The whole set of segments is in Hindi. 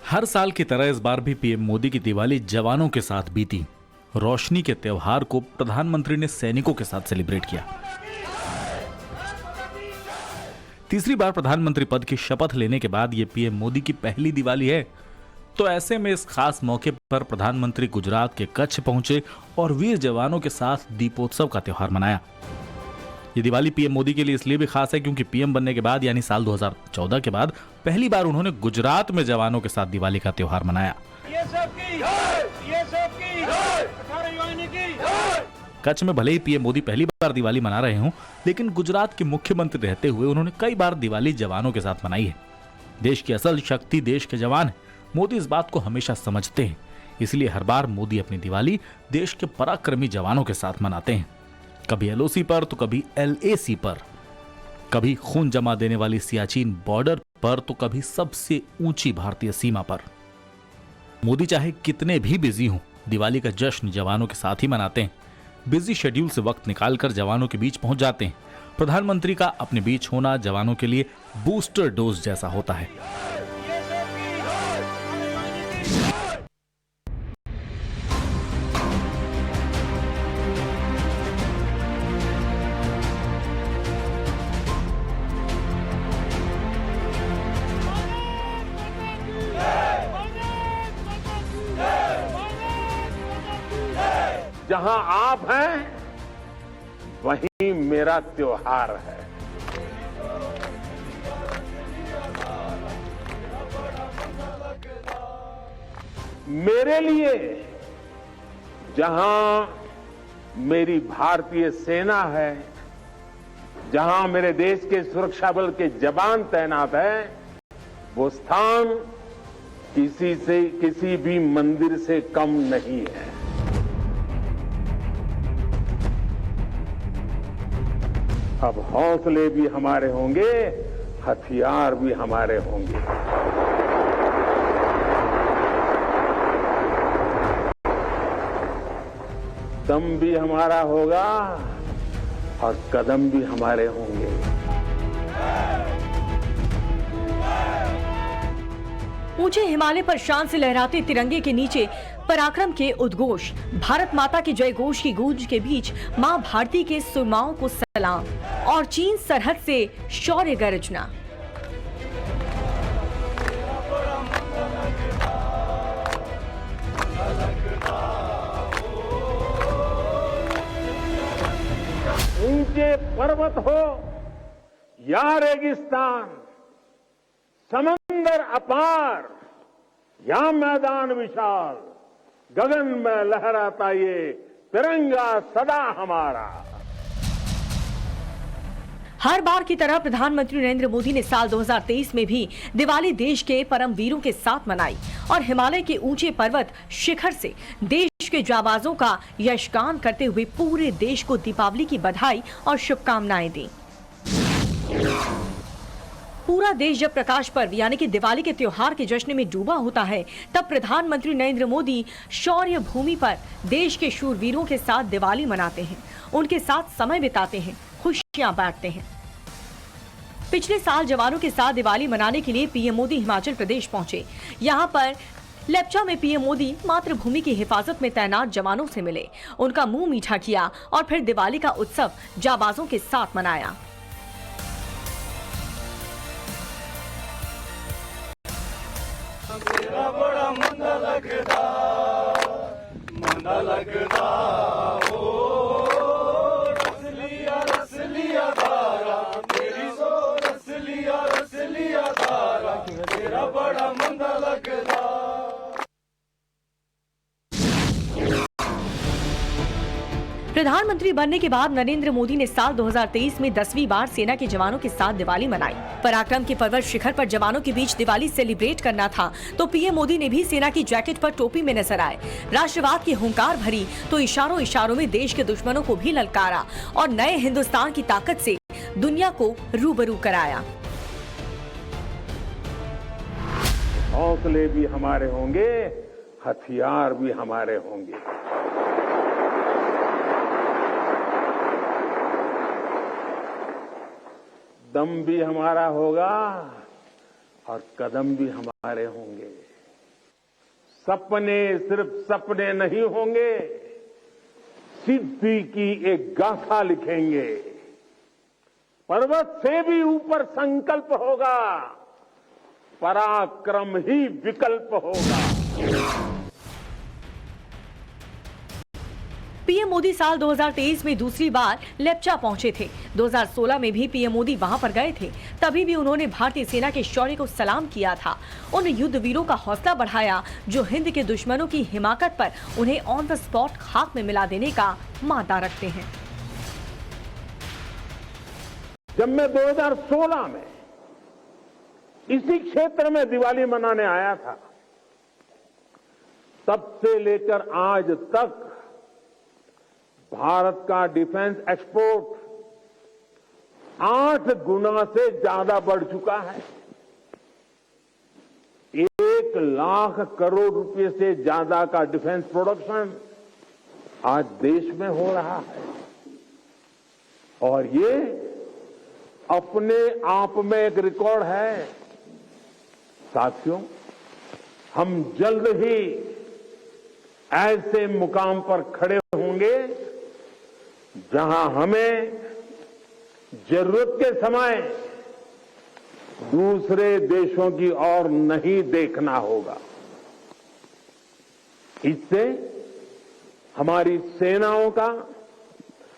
हर साल की तरह इस बार भी पीएम मोदी की दिवाली जवानों के साथ बीती। रोशनी के त्योहार को प्रधानमंत्री ने सैनिकों के साथ सेलिब्रेट किया। तीसरी बार प्रधानमंत्री पद की शपथ लेने के बाद यह पीएम मोदी की पहली दिवाली है। तो ऐसे में इस खास मौके पर प्रधानमंत्री गुजरात के कच्छ पहुंचे और वीर जवानों के साथ दीपोत्सव का त्योहार मनाया। ये दिवाली पीएम मोदी के लिए इसलिए भी खास है क्योंकि पीएम बनने के बाद यानी साल 2014 के बाद पहली बार उन्होंने गुजरात में जवानों के साथ दिवाली का त्योहार मनाया। कच्छ में भले ही पीएम मोदी पहली बार दिवाली मना रहे हों, लेकिन गुजरात के मुख्यमंत्री रहते हुए उन्होंने कई बार दिवाली जवानों के साथ मनाई है। देश की असल शक्ति देश के जवान है। मोदी इस बात को हमेशा समझते हैं, इसलिए हर बार मोदी अपनी दिवाली देश के पराक्रमी जवानों के साथ मनाते हैं। कभी एलओसी पर तो कभी एलएसी पर, कभी खून जमा देने वाली सियाचिन बॉर्डर पर तो कभी सबसे ऊंची भारतीय सीमा पर। मोदी चाहे कितने भी बिजी हों, दिवाली का जश्न जवानों के साथ ही मनाते हैं। बिजी शेड्यूल से वक्त निकालकर जवानों के बीच पहुंच जाते हैं। प्रधानमंत्री का अपने बीच होना जवानों के लिए बूस्टर डोज जैसा होता है। जहां आप हैं वहीं मेरा त्योहार है। मेरे लिए जहां मेरी भारतीय सेना है, जहां मेरे देश के सुरक्षा बल के जवान तैनात हैं, वो स्थान किसी भी मंदिर से कम नहीं है। अब हौसले भी हमारे होंगे, हथियार भी हमारे होंगे। दम भी हमारा होगा और कदम भी हमारे होंगे। ऊंचे हिमालय पर शान से लहराते तिरंगे के नीचे पराक्रम के उद्घोष, भारत माता के जय घोष की गूंज के बीच मां भारती के सुरमाओं को सलाम और चीन सरहद से शौर्य गर्जना। ऊंचे पर्वत हो या रेगिस्तान, समंदर अपार या मैदान विशाल, गगन में लहराता ये तिरंगा सदा हमारा। हर बार की तरह प्रधानमंत्री नरेंद्र मोदी ने साल 2023 में भी दिवाली देश के परम वीरों के साथ मनाई और हिमालय के ऊंचे पर्वत शिखर से देश के जाबाजों का यशगान करते हुए पूरे देश को दीपावली की बधाई और शुभकामनाएं दी। पूरा देश जब प्रकाश पर्व यानी कि दिवाली के त्योहार के जश्न में डूबा होता है, तब प्रधानमंत्री नरेंद्र मोदी शौर्य भूमि पर देश के शूरवीरों के साथ दिवाली मनाते हैं, उनके साथ समय बिताते हैं, खुशियां बांटते हैं। पिछले साल जवानों के साथ दिवाली मनाने के लिए पीएम मोदी हिमाचल प्रदेश पहुंचे। यहां पर लेप्चा में पीएम मोदी मातृभूमि की हिफाजत में तैनात जवानों से मिले, उनका मुंह मीठा किया और फिर दिवाली का उत्सव जाबाजों के साथ मनाया। तेरा बड़ा मंदा लगदा ओ रस लिया धारा तेरी सो रस लिया धारा तेरा बड़ा मंदा लगदा। प्रधानमंत्री बनने के बाद नरेंद्र मोदी ने साल 2023 में 10वीं बार सेना के जवानों के साथ दिवाली मनाई। पराक्रम के पर्वत शिखर पर जवानों के बीच दिवाली सेलिब्रेट करना था तो पीएम मोदी ने भी सेना की जैकेट पर टोपी में नजर आए। राष्ट्रवाद की हुंकार भरी तो इशारों इशारों में देश के दुश्मनों को भी ललकारा और नए हिंदुस्तान की ताकत से दुनिया को रूबरू कराया। हौसले भी हमारे होंगे, हथियार भी हमारे होंगे। दम भी हमारा होगा और कदम भी हमारे होंगे। सपने सिर्फ सपने नहीं होंगे, सिद्धि की एक गाथा लिखेंगे। पर्वत से भी ऊपर संकल्प होगा, पराक्रम ही विकल्प होगा। पीएम मोदी साल 2023 में दूसरी बार लेप्चा पहुंचे थे। 2016 में भी पीएम मोदी वहां पर गए थे। तभी भी उन्होंने भारतीय सेना के शौर्य को सलाम किया था। उन युद्धवीरों का हौसला बढ़ाया जो हिंद के दुश्मनों की हिमाकत पर उन्हें ऑन द स्पॉट खाक में मिला देने का मादा रखते हैं। जब मैं 2016 में इसी क्षेत्र में दिवाली मनाने आया था, तब से लेकर आज तक भारत का डिफेंस एक्सपोर्ट 8 गुना से ज्यादा बढ़ चुका है। 1 लाख करोड़ रुपए से ज्यादा का डिफेंस प्रोडक्शन आज देश में हो रहा है, और ये अपने आप में एक रिकॉर्ड है। साथियों, हम जल्द ही ऐसे मुकाम पर खड़े होंगे जहां हमें जरूरत के समय दूसरे देशों की ओर नहीं देखना होगा। इससे हमारी सेनाओं का,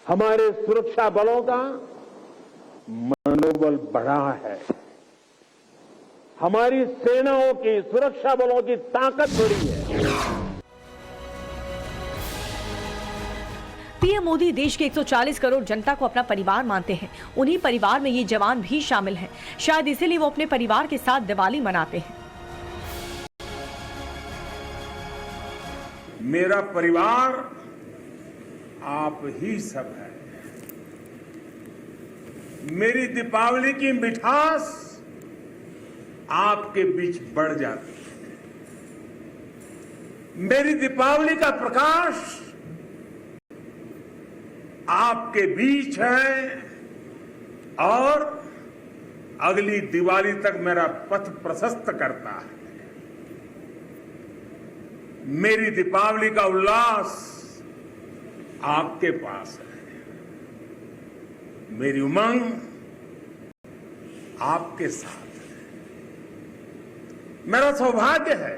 हमारे सुरक्षा बलों का मनोबल बढ़ा है। हमारी सेनाओं की, सुरक्षा बलों की ताकत बढ़ी है। पीएम मोदी देश के 140 करोड़ जनता को अपना परिवार मानते हैं। उन्हीं परिवार में ये जवान भी शामिल हैं। शायद इसीलिए वो अपने परिवार के साथ दिवाली मनाते हैं। मेरा परिवार आप ही सब है। मेरी दीपावली की मिठास आपके बीच बढ़ जाती है। मेरी दीपावली का प्रकाश आपके बीच है, और अगली दिवाली तक मेरा पथ प्रशस्त करता है। मेरी दीपावली का उल्लास आपके पास है। मेरी उमंग आपके साथ है। मेरा सौभाग्य है,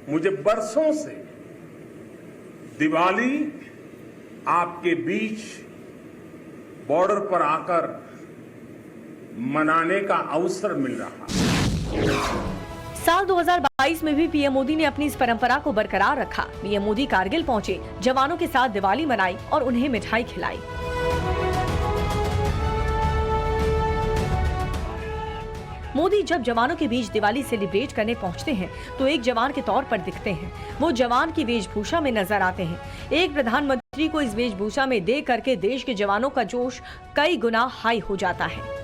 मुझे बरसों से दिवाली आपके बीच बॉर्डर पर आकर मनाने का अवसर मिल रहा है। साल 2022 में भी पीएम मोदी ने अपनी इस परंपरा को बरकरार रखा। पीएम मोदी कारगिल पहुंचे, जवानों के साथ दिवाली मनाई और उन्हें मिठाई खिलाई। मोदी जब जवानों के बीच दिवाली सेलिब्रेट करने पहुंचते हैं तो एक जवान के तौर पर दिखते हैं। वो जवान की वेशभूषा में नजर आते हैं। एक प्रधानमंत्री को इस वेशभूषा में देख करके देश के जवानों का जोश कई गुना हाई हो जाता है।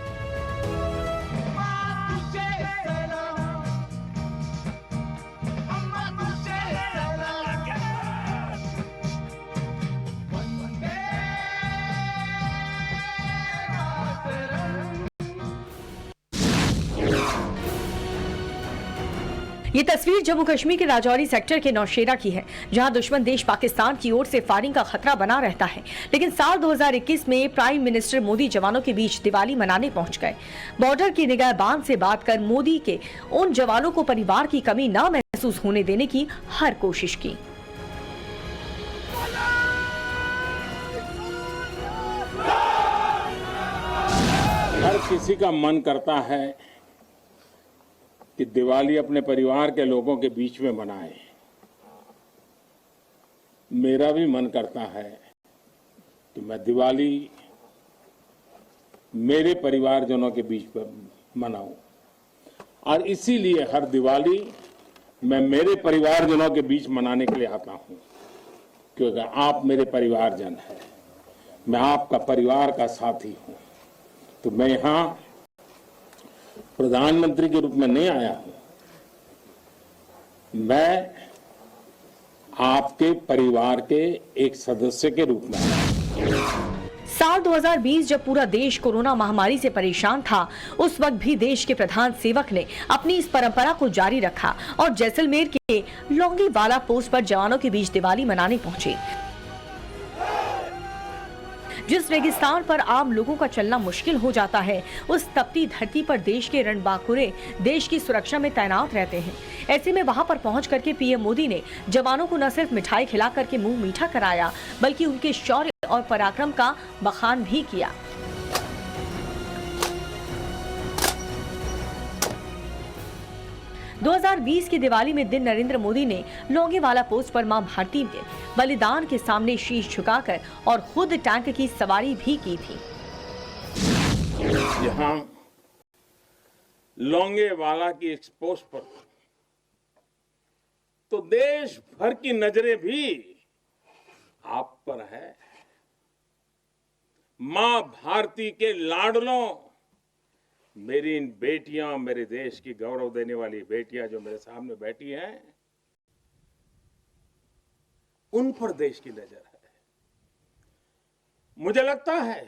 ये तस्वीर जम्मू कश्मीर के राजौरी सेक्टर के नौशेरा की है, जहां दुश्मन देश पाकिस्तान की ओर से फायरिंग का खतरा बना रहता है। लेकिन साल 2021 में प्राइम मिनिस्टर मोदी जवानों के बीच दिवाली मनाने पहुंच गए। बॉर्डर की निगाहबान से बात कर मोदी के उन जवानों को परिवार की कमी न महसूस होने देने की हर कोशिश की। हर किसी का मन करता है कि दिवाली अपने परिवार के लोगों के बीच में मनाए। मेरा भी मन करता है कि मैं दिवाली मेरे परिवारजनों के बीच में मनाऊं, और इसीलिए हर दिवाली मैं मेरे परिवारजनों के बीच मनाने के लिए आता हूं, क्योंकि आप मेरे परिवारजन हैं, मैं आपका परिवार का साथी हूं। तो मैं यहां प्रधानमंत्री के रूप में नहीं आया हूं, मैं आपके परिवार के एक सदस्य के रूप में आया हूं। साल 2020 जब पूरा देश कोरोना महामारी से परेशान था, उस वक्त भी देश के प्रधान सेवक ने अपनी इस परंपरा को जारी रखा और जैसलमेर के लौंगीवाला पोस्ट पर जवानों के बीच दिवाली मनाने पहुंचे। जिस रेगिस्तान पर आम लोगों का चलना मुश्किल हो जाता है, उस तपती धरती पर देश के रणबांकुरे देश की सुरक्षा में तैनात रहते हैं। ऐसे में वहां पर पहुंच करके पीएम मोदी ने जवानों को न सिर्फ मिठाई खिला करके मुंह मीठा कराया, बल्कि उनके शौर्य और पराक्रम का बखान भी किया। – 2020 की दिवाली में दिन नरेंद्र मोदी ने लौंगीवाला पोस्ट पर मां भारती के बलिदान के सामने शीश झुकाकर और खुद टैंक की सवारी भी की थी। यहाँ लौंगीवाला की इस पोस्ट पर तो देश भर की नजरें भी आप पर है। मां भारती के लाडलों, मेरी इन बेटियां, मेरे देश की गौरव देने वाली बेटियां जो मेरे सामने बैठी हैं, उन पर देश की नजर है। मुझे लगता है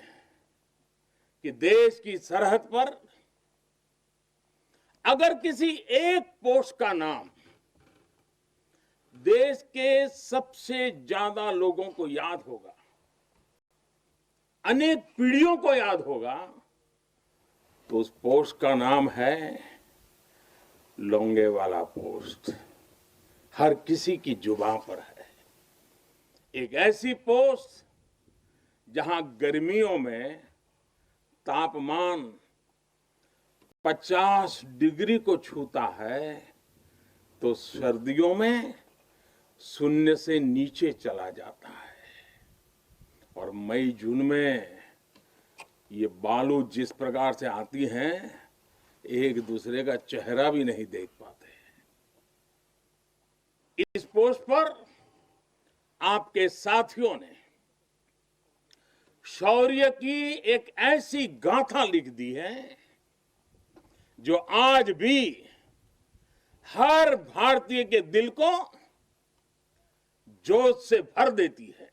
कि देश की सरहद पर अगर किसी एक पोस्ट का नाम देश के सबसे ज्यादा लोगों को याद होगा, अनेक पीढ़ियों को याद होगा, तो उस पोस्ट का नाम है लौंगीवाला पोस्ट। हर किसी की जुबान पर है। एक ऐसी पोस्ट जहां गर्मियों में तापमान 50 डिग्री को छूता है, तो सर्दियों में शून्य से नीचे चला जाता है। और मई जून में ये बालू जिस प्रकार से आती हैं, एक दूसरे का चेहरा भी नहीं देख पाते। इस पोस्ट पर आपके साथियों ने शौर्य की एक ऐसी गाथा लिख दी है जो आज भी हर भारतीय के दिल को जोश से भर देती है।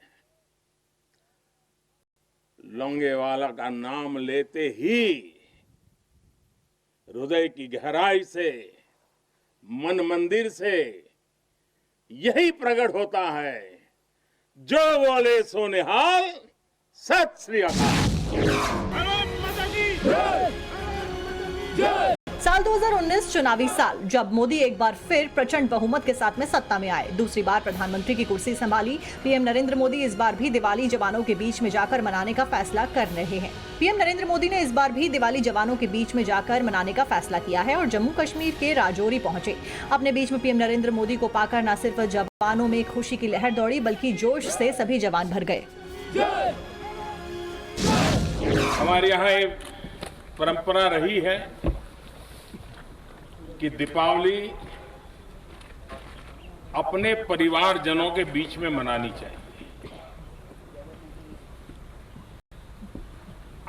लौंगीवाला का नाम लेते ही हृदय की गहराई से, मन मंदिर से यही प्रकट होता है, जो बोले सो निहाल, सत श्री अकाल। साल 2019 चुनावी साल, जब मोदी एक बार फिर प्रचंड बहुमत के साथ में सत्ता में आए, दूसरी बार प्रधानमंत्री की कुर्सी संभाली। पीएम नरेंद्र मोदी इस बार भी दिवाली जवानों के बीच में जाकर मनाने का फैसला कर रहे हैं। पीएम नरेंद्र मोदी ने इस बार भी दिवाली जवानों के बीच में जाकर मनाने का फैसला किया है और जम्मू कश्मीर के राजौरी पहुंचे। अपने बीच में पीएम नरेंद्र मोदी को पाकर न सिर्फ जवानों में खुशी की लहर दौड़ी, बल्कि जोश से सभी जवान भर गए। हमारे यहाँ एक परंपरा रही है कि दीपावली अपने परिवारजनों के बीच में मनानी चाहिए,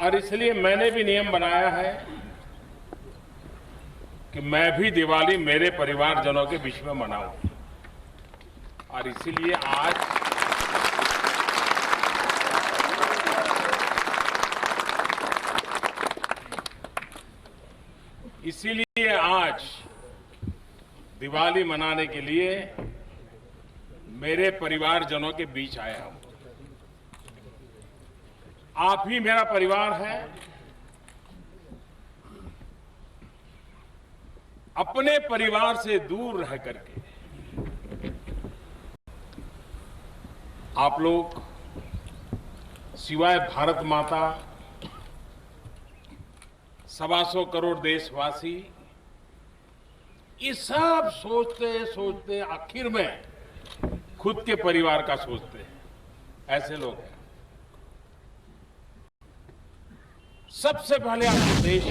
और इसलिए मैंने भी नियम बनाया है कि मैं भी दिवाली मेरे परिवारजनों के बीच में मनाऊं। और इसीलिए आज दिवाली मनाने के लिए मेरे परिवारजनों के बीच आया हूं। आप ही मेरा परिवार है। अपने परिवार से दूर रह करके आप लोग सिवाय भारत माता, 125 करोड़ देशवासी, ये सब सोचते सोचते आखिर में खुद के परिवार का सोचते हैं। ऐसे लोग हैं। सबसे पहले आपको देश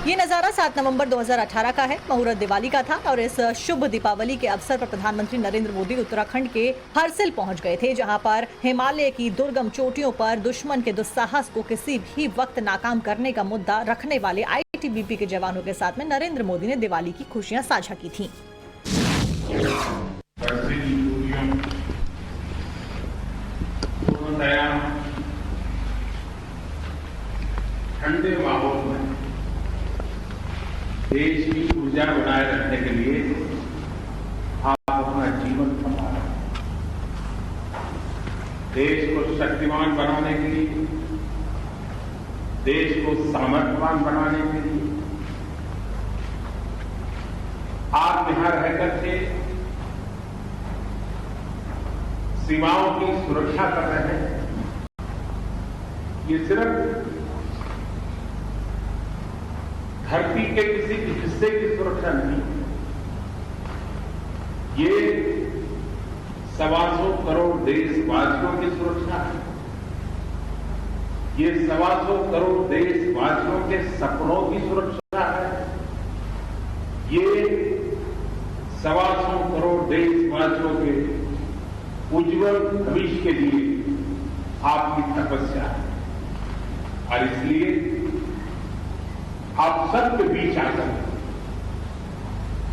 ये नजारा 7 नवंबर 2018 का है। मुहूर्त दिवाली का था और इस शुभ दीपावली के अवसर पर प्रधानमंत्री नरेंद्र मोदी उत्तराखंड के हरसिल पहुंच गए थे, जहां पर हिमालय की दुर्गम चोटियों पर दुश्मन के दुस्साहस को किसी भी वक्त नाकाम करने का मुद्दा रखने वाले आईटीबीपी के जवानों के साथ में नरेंद्र मोदी ने दिवाली की खुशियां साझा की थी। कोरोना तमस्या ठंडे माहौल में देश की ऊर्जा बनाए रखने के लिए आप अपना जीवन थमा रहे हैं। देश को शक्तिमान बनाने के लिए, देश को सामर्थ्यवान बनाने के लिए आप यहां रह करके सीमाओं की सुरक्षा कर रहे हैं। ये सिर्फ धरती के किसी हिस्से की सुरक्षा नहीं, ये 125 करोड़ देशवासियों की सुरक्षा है। ये 125 करोड़ देशवासियों के सपनों की सुरक्षा है। ये 125 करोड़ देशवासियों के उज्जवल भविष्य के लिए आपकी तपस्या है। और इसलिए आप सबके बीच आकर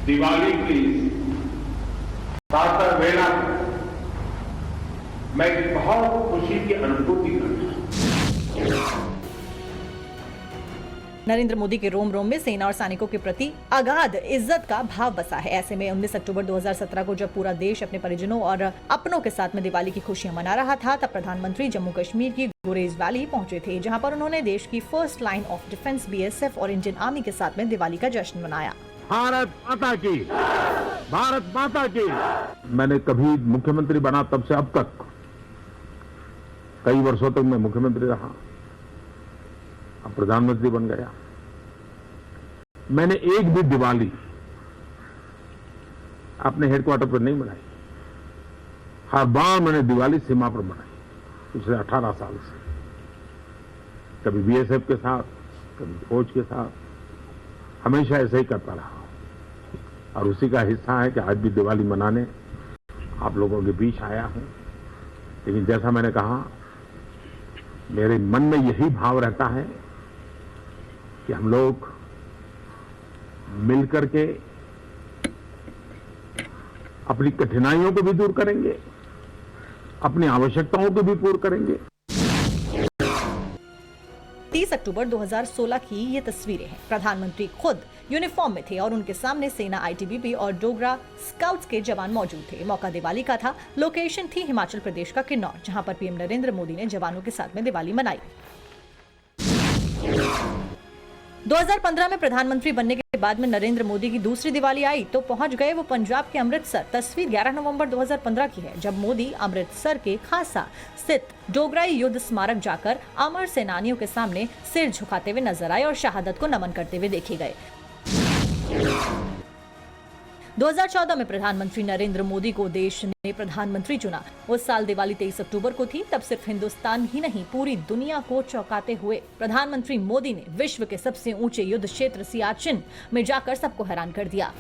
दिवाली की प्रातः वेला मैं बहुत खुशी की अनुभूति करता हूं। नरेंद्र मोदी के रोम रोम में सेना और सैनिकों के प्रति अगाध इज्जत का भाव बसा है। ऐसे में 19 अक्टूबर 2017 को जब पूरा देश अपने परिजनों और अपनों के साथ में दिवाली की खुशियां मना रहा था, तब प्रधानमंत्री जम्मू कश्मीर की गुरेज वैली पहुंचे थे, जहां पर उन्होंने देश की first line of defence BSF और इंडियन आर्मी के साथ में दिवाली का जश्न मनाया। भारत माता की, भारत माता की। मैंने कभी मुख्यमंत्री बना तब से अब तक कई वर्षों तक मैं मुख्यमंत्री रहा, अब प्रधानमंत्री बन गया। मैंने एक भी दिवाली अपने हेडक्वार्टर पर नहीं मनाई। हर बार मैंने दिवाली सीमा पर मनाई, पिछले 18 साल से। कभी BSF के साथ, कभी फौज के साथ, हमेशा ऐसे ही करता रहा और उसी का हिस्सा है कि आज भी दिवाली मनाने आप लोगों के बीच आया हूं। लेकिन जैसा मैंने कहा, मेरे मन में यही भाव रहता है कि हम लोग मिलकर के अपनी कठिनाइयों को भी दूर करेंगे, अपनी आवश्यकताओं को भी पूर्ण करेंगे। 30 अक्टूबर 2016 की ये तस्वीरें हैं। प्रधानमंत्री खुद यूनिफॉर्म में थे और उनके सामने सेना, ITBP और डोगरा स्काउट्स के जवान मौजूद थे। मौका दिवाली का था। लोकेशन थी हिमाचल प्रदेश का किन्नौर, जहां पर PM नरेंद्र मोदी ने जवानों के साथ में दिवाली मनाई। 2015 में प्रधानमंत्री बनने के बाद में नरेंद्र मोदी की दूसरी दिवाली आई तो पहुंच गए वो पंजाब के अमृतसर। तस्वीर 11 नवंबर 2015 की है, जब मोदी अमृतसर के खासा स्थित डोगराई युद्ध स्मारक जाकर अमर सेनानियों के सामने सिर झुकाते हुए नजर आए और शहादत को नमन करते हुए देखे गए। 2014 में प्रधानमंत्री नरेंद्र मोदी को देश ने प्रधानमंत्री चुना। उस साल दिवाली 23 अक्टूबर को थी। तब सिर्फ हिंदुस्तान ही नहीं, पूरी दुनिया को चौंकाते हुए प्रधानमंत्री मोदी ने विश्व के सबसे ऊंचे युद्ध क्षेत्र सियाचिन में जाकर सबको हैरान कर दिया।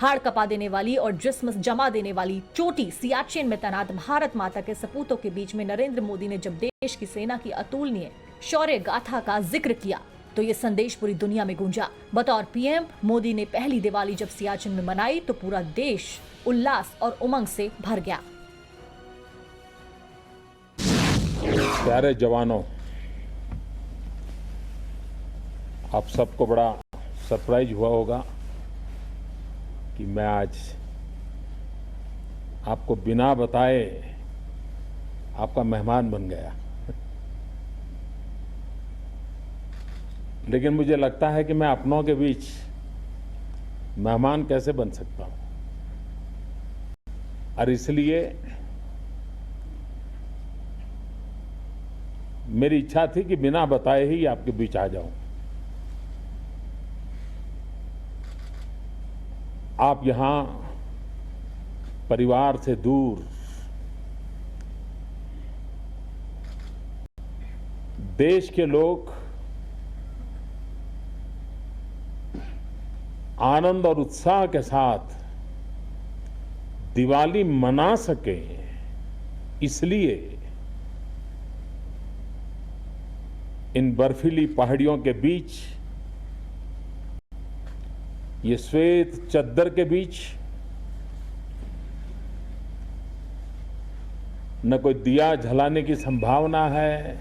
हाड़ कपा देने वाली और जिस्म जमा देने वाली चोटी सियाचिन में तैनात भारत माता के सपूतों के बीच में नरेंद्र मोदी ने जब देश की सेना की अतुलनीय शौर्य गाथा का जिक्र किया तो ये संदेश पूरी दुनिया में गूंजा। बतौर PM मोदी ने पहली दिवाली जब सियाचिन में मनाई तो पूरा देश उल्लास और उमंग से भर गया। प्यारे जवानों, आप सबको बड़ा सरप्राइज हुआ होगा कि मैं आज आपको बिना बताए आपका मेहमान बन गया। लेकिन मुझे लगता है कि मैं अपनों के बीच मेहमान कैसे बन सकता हूं, और इसलिए मेरी इच्छा थी कि बिना बताए ही आपके बीच आ जाऊं। आप यहां परिवार से दूर देश के लोग आनंद और उत्साह के साथ दिवाली मना सके, इसलिए इन बर्फीली पहाड़ियों के बीच, ये श्वेत चद्दर के बीच न कोई दिया जलाने की संभावना है।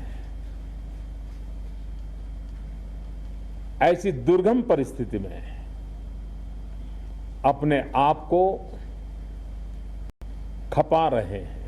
ऐसी दुर्गम परिस्थिति में अपने आप को खपा रहे हैं।